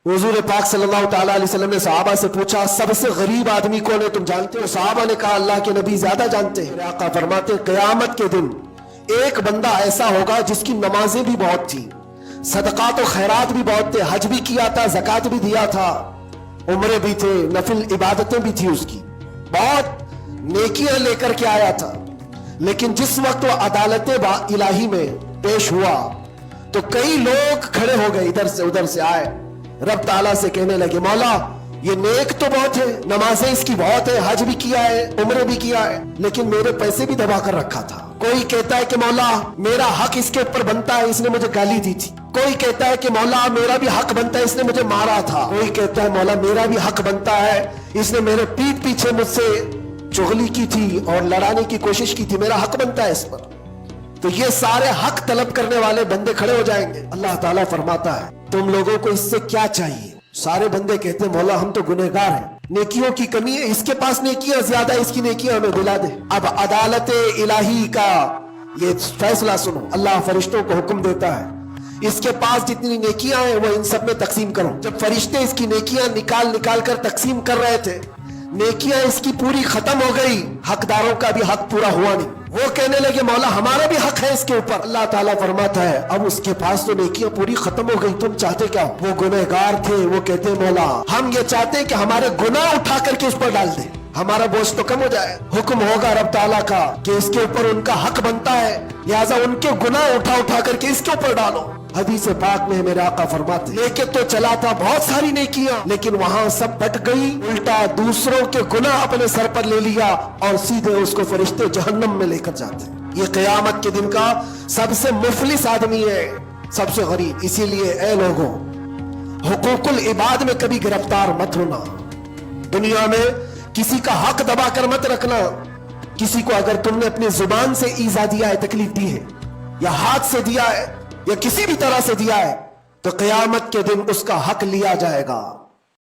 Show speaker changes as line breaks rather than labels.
हुजूर पाक सल्लल्लाहु ताला अलैहि वसल्लम ने सहाबा से पूछा, सबसे गरीब आदमी कौन है, तुम जानते हो? सहाबा ने कहा, अल्लाह के नबी ज्यादा जानते हैं। आका फरमाते, क़यामत के दिन एक बंदा ऐसा होगा जिसकी नमाजें भी बहुत थी, सदकात और खैरात भी बहुत थे, हज भी किया था, ज़कात भी दिया था, उम्रे भी थे, नफिल इबादतें भी थी, उसकी बहुत नेकियां लेकर के आया था। लेकिन जिस वक्त वो अदालत इलाही में पेश हुआ तो कई लोग खड़े हो गए, इधर से उधर से आए, रब ताला से कहने लगे, मौला ये नेक तो बहुत है, नमाजें इसकी बहुत है, हज भी किया है, उम्रे भी किया है, लेकिन मेरे पैसे भी दबा कर रखा था। कोई कहता है कि मौला मेरा हक इसके ऊपर बनता है, इसने मुझे गाली दी थी। कोई कहता है कि मौला मेरा भी हक बनता है, इसने मुझे मारा था। कोई कहता है मौला मेरा भी हक बनता है, इसने मेरे पीठ पीछे मुझसे चुगली की थी और लड़ाने की कोशिश की थी, मेरा हक बनता है इस पर। तो ये सारे हक तलब करने वाले बंदे खड़े हो जाएंगे। अल्लाह ताला फरमाता है, तुम लोगों को इससे क्या चाहिए? सारे बंदे कहते हैं, मौला हम तो गुनहगार हैं, नेकियों की कमी है, इसके पास नेकियां ज्यादा है, इसकी नेकियां हमें दिला दे। अब अदालत इलाही का ये फैसला सुनो, अल्लाह फरिश्तों को हुक्म देता है, इसके पास जितनी नेकियां हैं वो इन सब में तकसीम करो। जब फरिश्ते इसकी नेकियां निकाल निकाल कर तकसीम कर रहे थे, नेकियां इसकी पूरी खत्म हो गई, हकदारों का भी हक पूरा हुआ नहीं। वो कहने लगे, मौला हमारा भी हक है इसके ऊपर। अल्लाह ताला फरमाता है, अब उसके पास तो नेकियां पूरी खत्म हो गई, तुम चाहते क्या? वो गुनहगार थे, वो कहते मौला हम ये चाहते हैं कि हमारे गुनाह उठा करके उस पर डाल दे, हमारा बोझ तो कम हो जाए। हुक्म होगा रब ताला का कि इसके ऊपर उनका हक बनता है, लिहाजा उनके गुनाह उठा उठा करके इसके ऊपर डालो। हदीस पाक में मेरे आका फरमाते, लेके तो चला था बहुत सारी नेकियां, लेकिन वहां सब बट गई, उल्टा दूसरों के गुनाह अपने सर पर ले लिया और सीधे उसको फरिश्ते जहन्नम में लेकर जाते। ये क़यामत के दिन का सबसे मुफलिस आदमी है, सबसे गरीब। इसीलिए ए लोगों, हुकूकुल इबाद में कभी गिरफ्तार मत होना। दुनिया में किसी का हक दबा कर मत रखना। किसी को अगर तुमने अपनी जुबान से ईजा दिया है, तकलीफ दी है, या हाथ से दिया है, या किसी भी तरह से दिया है, तो क़यामत के दिन उसका हक लिया जाएगा।